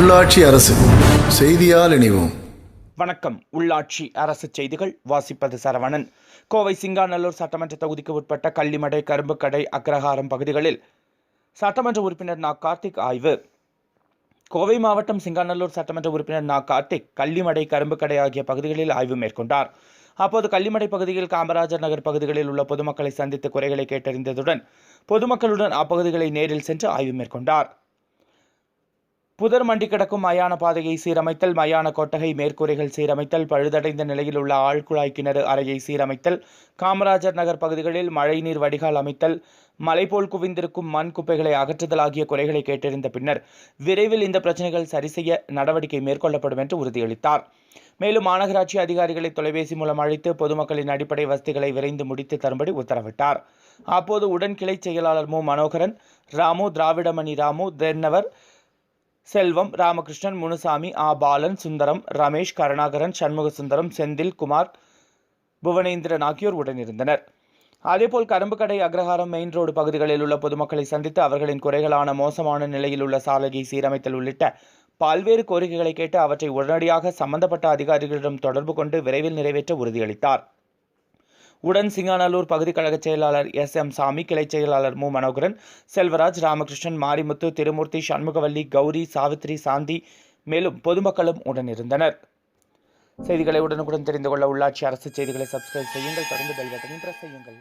உள்ளாட்சி அரசு செய்தியால் இணைவோம். வணக்கம். உள்ளாட்சி அரசு செய்திகள் வாசிப்பது சரவணன். கோவை சிங்காநல்லூர் சட்டமன்ற தொகுதிக்கு உட்பட்ட கள்ளிமடை, கரும்புக்கடை, அக்ரஹாரம் பகுதிகளில் சட்டமன்ற உறுப்பினர் நா. கார்த்திக் ஆய்வு. கோவை மாவட்டம் சிங்காநல்லூர் சட்டமன்ற உறுப்பினர் நா. கார்த்திக் கள்ளிமடை, கரும்புக்கடை ஆகிய பகுதிகளில் ஆய்வு மேற்கொண்டார். அப்போது கள்ளிமடை பகுதியில் காமராஜர் நகர் பகுதிகளில் உள்ள பொதுமக்களை சந்தித்து குறைகளை கேட்டறிந்ததுடன் பொதுமக்களுடன் அப்பகுதிகளை நேரில் சென்று ஆய்வு மேற்கொண்டார். புதர் மண்டி கிடக்கும் மயான பாதையை சீரமைத்தல், மயான கொட்டகை மேற்கூரைகள் சீரமைத்தல், பழுதடைந்த நிலையில் உள்ள ஆழ்குழாய் கிணறு அறையை சீரமைத்தல், காமராஜர் நகர் பகுதிகளில் மழைநீர் வடிகால் அமைத்தல், மலை போல் குவிந்திருக்கும் மண் குப்பைகளை அகற்றுதல் ஆகிய குறைகளை கேட்டறிந்த பின்னர் விரைவில் இந்த பிரச்சனைகள் சரி செய்ய நடவடிக்கை மேற்கொள்ளப்படும் என்று உறுதியளித்தார். மேலும் மாநகராட்சி அதிகாரிகளை தொலைபேசி மூலம் அழைத்து பொதுமக்களின் அடிப்படை வசதிகளை விரைந்து முடித்து தரும்படி உத்தரவிட்டார். அப்போது உடன் கிளை செயலாளர் மு. மனோகரன், ராமு, திராவிடமணி ராமு, தென்னவர், செல்வம், ராமகிருஷ்ணன், முனுசாமி, ஆ. பாலன், சுந்தரம், ரமேஷ், கருணாகரன், சண்முக சுந்தரம், செந்தில் குமார், புவனேந்திரன் ஆகியோர் உடனிருந்தனர். அதேபோல் கரும்புக்கடை, அக்ரஹாரம் மெயின் ரோடு பகுதிகளில் உள்ள பொதுமக்களை சந்தித்து அவர்களின் குறைகளான மோசமான நிலையில் உள்ள சாலையை சீரமைத்தல் உள்ளிட்ட பல்வேறு கோரிக்கைகளை கேட்டு அவற்றை உடனடியாக சம்பந்தப்பட்ட அதிகாரிகளிடம் தொடர்பு கொண்டு விரைவில் நிறைவேற்ற உறுதியளித்தார். உடன் சிங்காநல்லூர் பகுதி கழக செயலாளர் எஸ்.எம். சாமி, கிளை செயலாளர் மு. மனோகரன், செல்வராஜ், ராமகிருஷ்ணன், மாரிமுத்து, திருமூர்த்தி, சண்முகவல்லி, கௌரி, சாவித்ரி, சாந்தி மேலும் பொதுமக்களும் உடனிருந்தனர். செய்திகளை உடனுக்குடன் தெரிந்து கொள்ள உள்ளாட்சி அரசு செய்திகளை சப்ஸ்கிரைப் செய்யுங்கள். தொடர்ந்து பெல் பட்டனை பிரஸ் செய்யுங்கள்.